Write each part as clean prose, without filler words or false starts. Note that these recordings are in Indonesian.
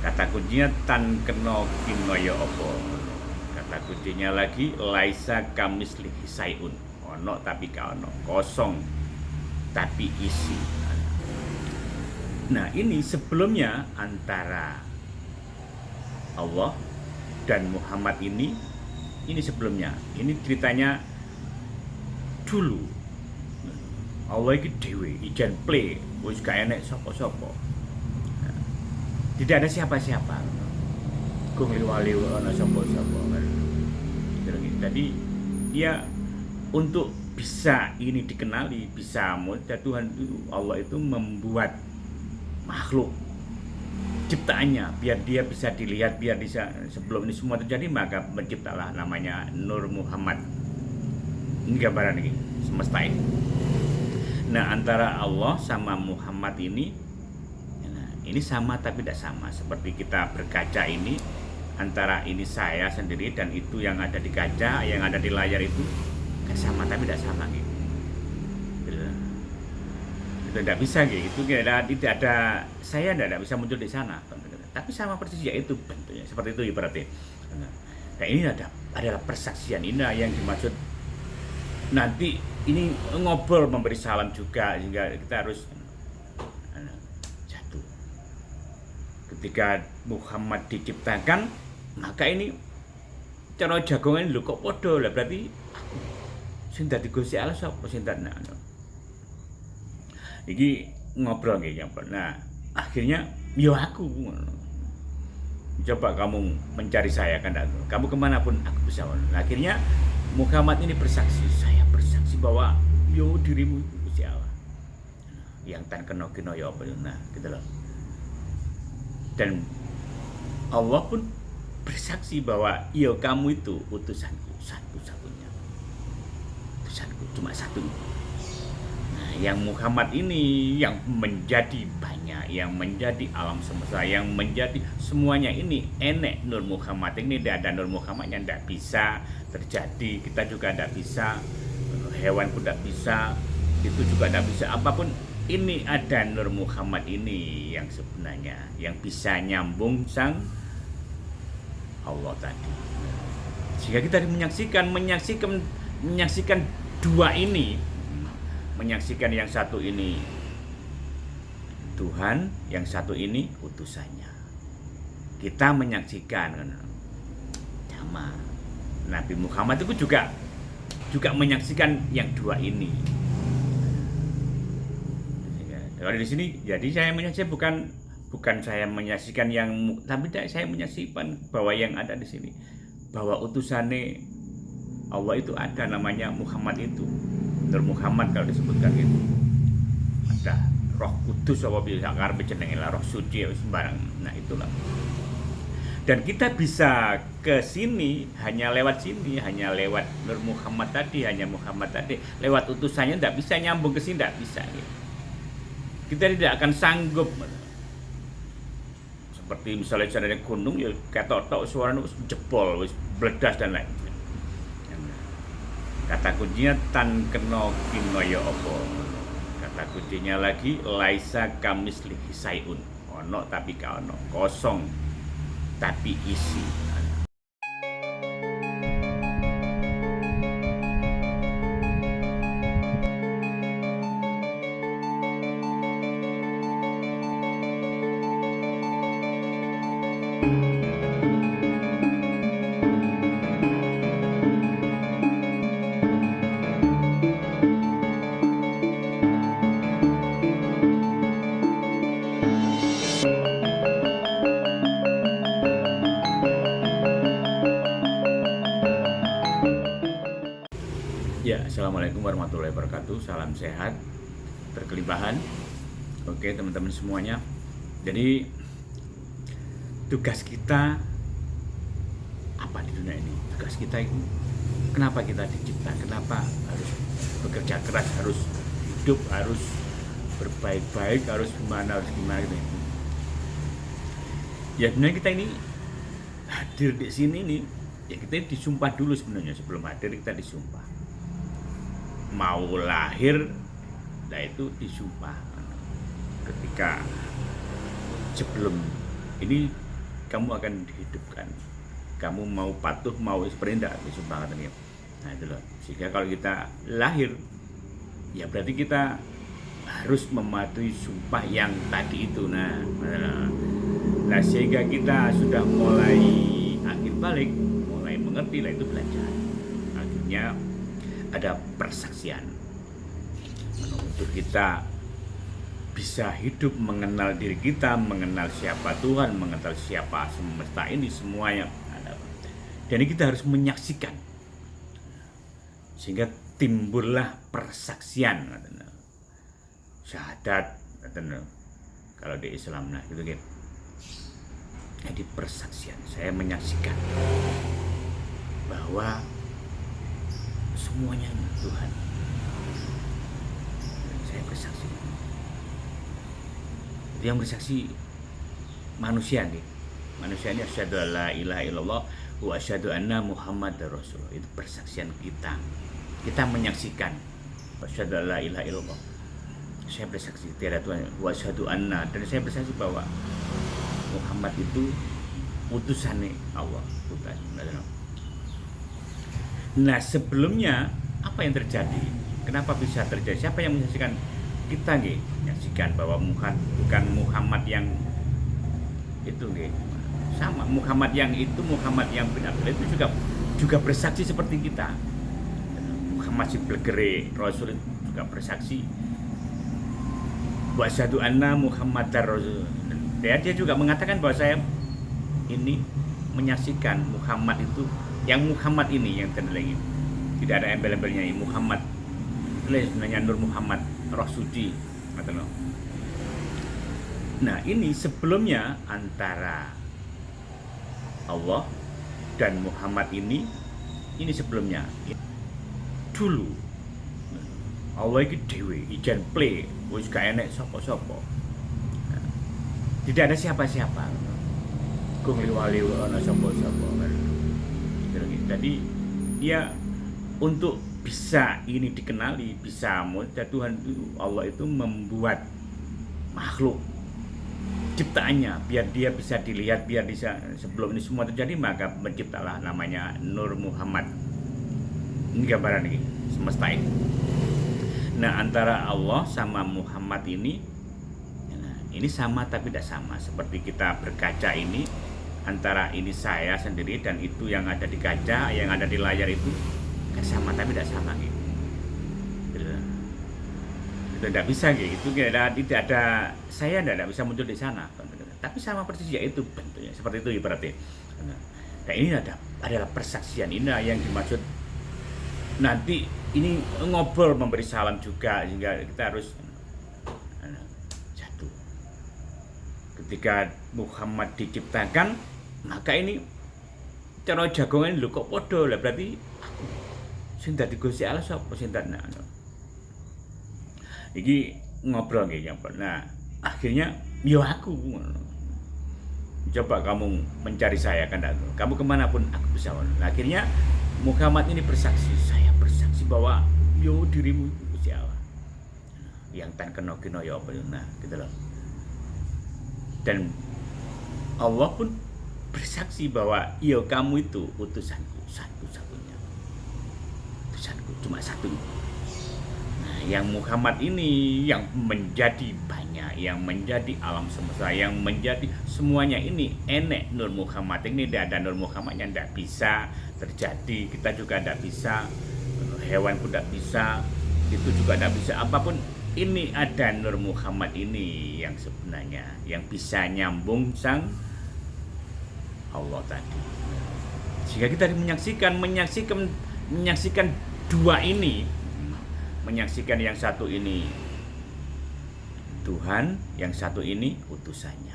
Kata kuncinya tan kena kinoyo opo. Kata kuncinya lagi laisa kamislihi sayun. Ono tapi ka ono, kosong tapi isi. Nah, ini sebelumnya antara Allah dan Muhammad ini sebelumnya. Ini ceritanya dulu. Allah iki dhewe, ijan play, wis gak enek sapa-sapa. Tidak ada siapa-siapa. Kung liwali ana sapa-sapa. Jadi dia untuk bisa ini dikenali, bisa Tuhan itu Allah itu membuat makhluk ciptaannya biar dia bisa dilihat, biar bisa sebelum ini semua terjadi maka menciptalah namanya Nur Muhammad. Ini gambaran ini semesta ini. Nah, antara Allah sama Muhammad ini sama tapi tidak sama. Seperti kita berkaca ini, antara ini saya sendiri dan itu yang ada di kaca, yang ada di layar itu kan sama tapi tidak sama gitu. Itu tidak bisa gitu. Tidak ada saya tidak bisa muncul di sana. Tapi sama persis ya itu bentuknya. Seperti itu ibaratnya. Nah, ini adalah persaksian ini yang dimaksud. Nanti ini ngobrol memberi salam juga sehingga kita harus jatuh. Ketika Muhammad diciptakan, maka ini cara jagongan lho kok podo lah, berarti sing dadi Gusti Allah sapa sing tak iki ngobrol nggih. Nah, akhirnya yo aku coba kamu mencari saya kan kamu kemanapun aku bisa. Nah, akhirnya Muhammad ini bersaksi, saya bersaksi bahwa yo dirimu itu Gusti Allah. Yang tan kena ya apa nah gitu loh. Dan Allah pun bersaksi bahwa yo kamu itu utusanku satu-satunya. Utusanku cuma satu. Nah, yang Muhammad ini yang menjadi banyak, yang menjadi alam semesta, yang menjadi semuanya ini enek Nur Muhammad ini. Tidak ada Nur Muhammad yang tidak bisa terjadi, kita juga tidak bisa, hewan pun tidak bisa, itu juga tidak bisa, apapun ini ada Nur Muhammad ini yang sebenarnya yang bisa nyambung sang Allah tadi. Sehingga kita menyaksikan dua ini, menyaksikan yang satu ini Tuhan, yang satu ini utusannya. Kita menyaksikan sama Nabi Muhammad itu juga menyaksikan yang dua ini. Kalau di sini, jadi saya menyaksikan bukan saya menyaksikan yang, tapi saya menyaksikan bahwa yang ada di sini, bahwa utusannya Allah itu ada namanya Muhammad itu, Nur Muhammad kalau disebutkan itu. Ada Roh Kudus apa bisa karep jenenge lah, Roh Suci sembarang. Nah, itulah. Dan kita bisa ke sini hanya lewat sini, hanya lewat Nur Muhammad tadi, hanya Muhammad tadi. Lewat utusannya tidak bisa nyambung ke sini, tidak bisa. Gitu. Kita tidak akan sanggup. Seperti misalnya dari gunung, ya ketok-tok suaranya jebol, bledas dan lain. Kata kuncinya tan kena kinoyo opo. Kata kuncinya lagi laisa kamislihi sayun. Ono tapi ka ono, kosong tapi isi. Ya, assalamualaikum warahmatullahi wabarakatuh. Salam sehat, berkelimpahan. Oke, teman-teman semuanya. Jadi tugas kita apa di dunia ini? Tugas kita itu kenapa kita dicipta? Kenapa harus bekerja keras, harus hidup, harus berbaik-baik, harus gimana gitu. Ya sebenarnya kita ini hadir di sini nih, ya kita disumpah dulu sebenarnya. Sebelum hadir kita disumpah. Mau lahir, nah itu disumpah. Ketika sebelum ini kamu akan dihidupkan. Kamu mau patuh, mau seperti enggak, sumpah katanya. Nah itu loh. Sehingga kalau kita lahir, ya berarti kita harus mematuhi sumpah yang tadi itu. Nah sehingga kita sudah mulai akhir balik, mulai mengerti lah, itu belajar. Akhirnya ada persaksian untuk kita bisa hidup, mengenal diri kita, mengenal siapa Tuhan, mengenal siapa semesta ini, semuanya ada. Dan ini kita harus menyaksikan, sehingga timbullah persaksian, syahadat, kalau di Islam, nah gitu kan. Jadi persaksian, saya menyaksikan bahwa semuanya Tuhan. Saya bersaksi. Itu yang bersaksi manusia nih. Manusia ini asyhadu alla ilaha illallah wa asyhadu anna muhammadar rasulullah. Itu persaksian kita. Kita menyaksikan asyhadu alla ilaha illallah. Saya bersaksi tiada Tuhan, wa asyhadu anna, dan saya bersaksi bahwa Muhammad itu utusannya Allah. Nah sebelumnya apa yang terjadi? Kenapa bisa terjadi? Siapa yang menyaksikan? Kita nih menyaksikan bahwa bukan Muhammad yang itu nih. Sama Muhammad yang itu, Muhammad yang benar-benar itu juga bersaksi seperti kita. Muhammad si Belgere Rasul itu juga bersaksi wa asyhadu anna Muhammadar Rasul. Dia juga mengatakan bahwa saya ini menyaksikan Muhammad itu, yang Muhammad ini yang terlengit, tidak ada embel-embelnya ini Muhammad, itu sebenarnya Nur Muhammad, roh suci. Nah ini sebelumnya antara Allah dan Muhammad ini sebelumnya. Dulu Allah iki dhewe ijan ple, wis gak enek sapa-sapa. Tidak ada siapa-siapa. Kung liwali ana sapa-sapa. Jadi ya untuk bisa ini dikenali, bisa mudah Tuhan itu, Allah itu membuat makhluk ciptaannya biar dia bisa dilihat, biar bisa, sebelum ini semua terjadi maka menciptalah namanya Nur Muhammad. Ini gambaran ini semesta ini. Nah antara Allah sama Muhammad ini sama tapi tidak sama. Seperti kita berkaca ini, antara ini saya sendiri dan itu yang ada di kaca, yang ada di layar itu kan sama tapi tidak sama gitu. Itu tidak bisa gitu. Itu tidak ada, saya tidak bisa muncul di sana. Tapi sama persis ya itu bentuknya. Seperti itu ibaratnya. Nah ini adalah persaksian. Ini yang dimaksud. Nanti ini ngobrol memberi salam juga, sehingga kita harus ketika Muhammad diciptakan, maka ini cara jagongan lho kok podo lah, berarti aku sing dadi Gusti Allah sapa sing tak. Iki ngobrol nggih. Nah, akhirnya yo aku. Coba kamu mencari saya kan, kamu kemanapun aku bisa. Nah, akhirnya Muhammad ini bersaksi, saya bersaksi bahwa yo dirimu Gusti Allah. Yang tan kena ya apa. Nah, gitu loh. Dan Allah pun bersaksi bahwa iya kamu itu utusanku, satu-satunya utusanku, cuma satu. Nah yang Muhammad ini yang menjadi banyak, yang menjadi alam semesta, yang menjadi semuanya ini enek Nur Muhammad. Ini tidak ada Nur Muhammad yang tidak bisa terjadi. Kita juga tidak bisa, hewan pun tidak bisa, itu juga tidak bisa, apapun. Ini ada Nur Muhammad ini yang sebenarnya yang bisa nyambung sang Allah tadi. Sehingga kita menyaksikan dua ini, menyaksikan yang satu ini Tuhan, yang satu ini utusannya.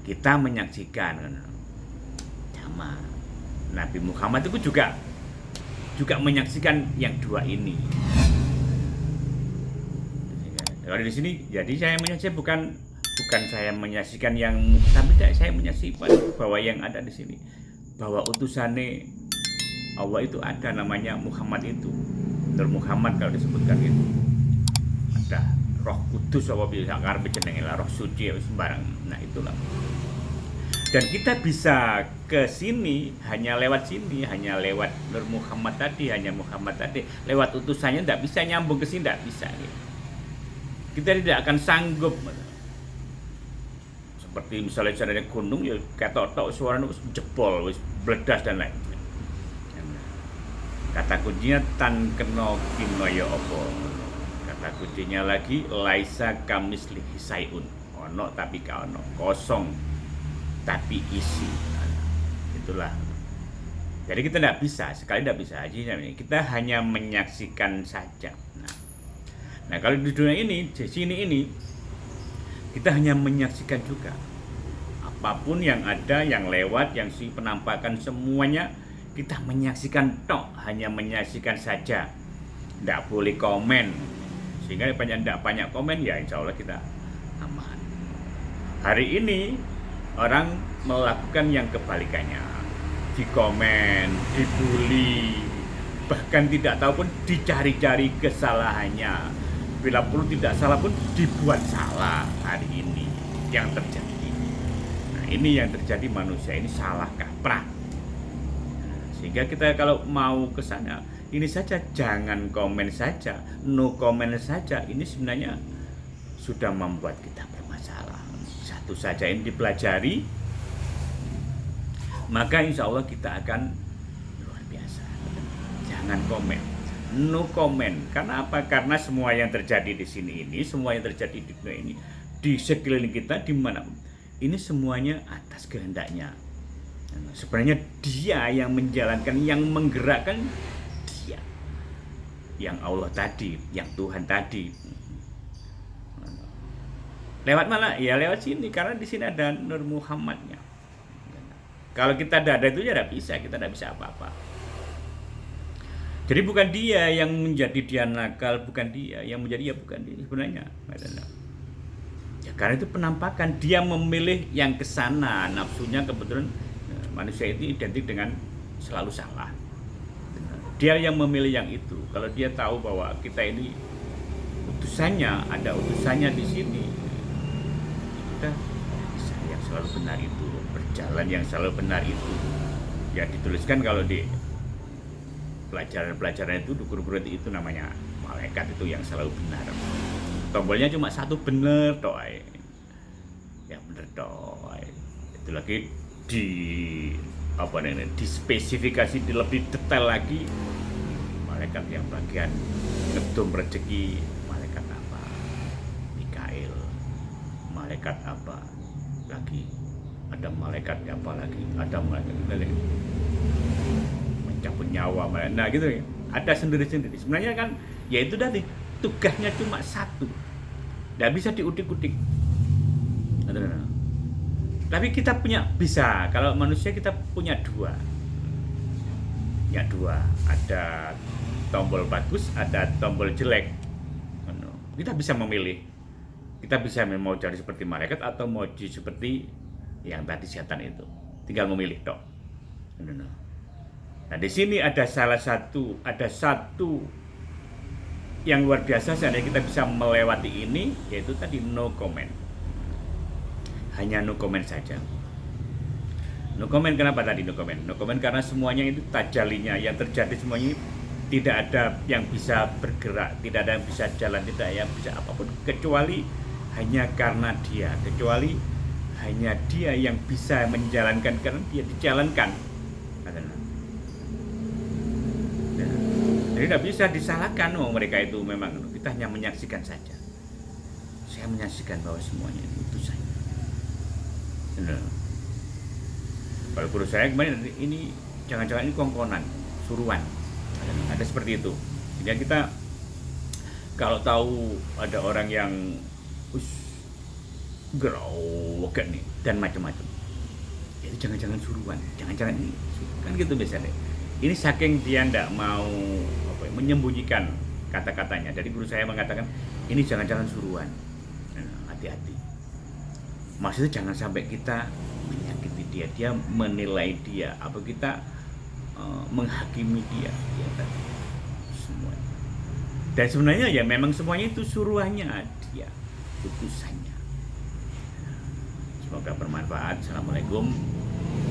Kita menyaksikan sama Nabi Muhammad itu juga menyaksikan yang dua ini. Kalau di sini, jadi saya menyaksikan bukan saya menyaksikan yang, tapi saya menyaksikan bahwa yang ada di sini, bahwa utusannya Allah itu ada, namanya Muhammad itu, Nur Muhammad kalau disebutkan itu. Ada Roh Kudus apa bisa karep jenenge lah, Roh Suci sembarang. Nah itulah. Dan kita bisa ke sini hanya lewat sini, hanya lewat Nur Muhammad tadi, hanya Muhammad tadi. Lewat utusannya tidak bisa nyambung ke sini, tidak bisa. Gitu. Kita tidak akan sanggup. Seperti misalnya ada gunung, ya ketok-tok suaranya jebol, bledas dan lain. Kata kuncinya tan keno kinoyo opo. Kata kuncinya lagi laisa kamislihi sayun. Ono tapi ka ono, kosong tapi isi. Itulah. Jadi kita tidak bisa, sekali tidak bisa aja. Kita hanya menyaksikan saja. Nah, kalau di dunia ini, di sini ini, kita hanya menyaksikan juga. Apapun yang ada, yang lewat, yang si penampakan semuanya, kita menyaksikan tok, hanya menyaksikan saja. Tidak boleh komen. Sehingga tidak banyak komen, ya insya Allah kita aman. Hari ini, orang melakukan yang kebalikannya. Dikomen, dibully, bahkan tidak tahu pun dicari-cari kesalahannya. Bila perlu tidak salah pun dibuat salah hari ini yang terjadi. Nah, ini yang terjadi, manusia ini salah kaprah. Sehingga kita kalau mau ke sana, ini saja jangan komen saja, no comment saja. Ini sebenarnya sudah membuat kita bermasalah. Satu saja ini dipelajari, maka insya Allah kita akan luar biasa. Jangan komen, no comment. Karena apa? Karena semua yang terjadi di sini ini, semua yang terjadi di dunia ini, di sekeliling kita, di mana ini semuanya atas kehendaknya. Sebenarnya dia yang menjalankan, yang menggerakkan, dia yang Allah tadi, yang Tuhan tadi. Lewat mana? Ya lewat sini, karena di sini ada Nur Muhammadnya. Kalau kita tidak ada itu ya tidak bisa, kita tidak bisa apa-apa. Jadi bukan dia yang menjadi dia nakal, bukan dia yang menjadi, ya bukan dia sebenarnya. Ya karena itu penampakan, dia memilih yang kesana, nafsunya kebetulan. Manusia itu identik dengan selalu salah. Dia yang memilih yang itu. Kalau dia tahu bahwa kita ini utusannya, ada utusannya di sini, kita bisa yang selalu benar itu, berjalan yang selalu benar itu. Ya dituliskan kalau di pelajaran-pelajaran itu, guru-guru itu namanya malaikat itu yang selalu benar. Tombolnya cuma satu, benar toh. Ya benar toh. Itu lagi dispesifikasi di lebih detail lagi. Malaikat yang bagian ngedum rezeki, malaikat apa? Mikail. Malaikat apa lagi? Ada malaikat apa lagi? Ada malaikat lagi mencabut nyawa. Nah gitu ya. Ada sendiri-sendiri. Sebenarnya kan ya itu tadi, tugasnya cuma satu. Nggak bisa diudik-udik. Tapi kita bisa, kalau manusia kita punya dua. Ya dua, ada tombol bagus, ada tombol jelek. Kita bisa memilih. Kita bisa mau jadi seperti malaikat atau mau jadi seperti yang tadi setan itu. Tinggal memilih tok. Nah di sini ada satu yang luar biasa, seandainya kita bisa melewati ini, yaitu tadi no comment. Hanya no comment saja. No comment, kenapa tadi no comment? No comment karena semuanya itu tajalinya, yang terjadi semuanya tidak ada yang bisa bergerak, tidak ada yang bisa jalan, tidak ada yang bisa apapun, kecuali hanya karena dia, kecuali hanya dia yang bisa menjalankan, karena dia dijalankan. Jadi tidak bisa disalahkan, mereka itu memang, kita hanya menyaksikan saja. Saya menyaksikan bahwa semuanya itu utusan. Kalau guru saya kemarin, ini jangan-jangan ini kongkonan, suruhan, ada seperti itu. Jadi kita kalau tahu ada orang yang gerowokan nih dan macam-macam, itu jangan-jangan suruhan, jangan-jangan ini kan gitu biasanya. Ini saking dia tidak mau menyembunyikan kata-katanya. Jadi guru saya mengatakan ini jangan-jangan suruhan, hati-hati. Maksudnya jangan sampai kita menyakiti dia menilai dia, apa kita menghakimi dia, ya tadi semuanya. Dan sebenarnya ya memang semuanya itu suruhannya dia, utusannya. Semoga bermanfaat. Assalamualaikum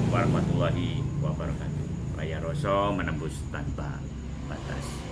warahmatullahi wabarakatuh. Raya Roso menembus tanpa batas.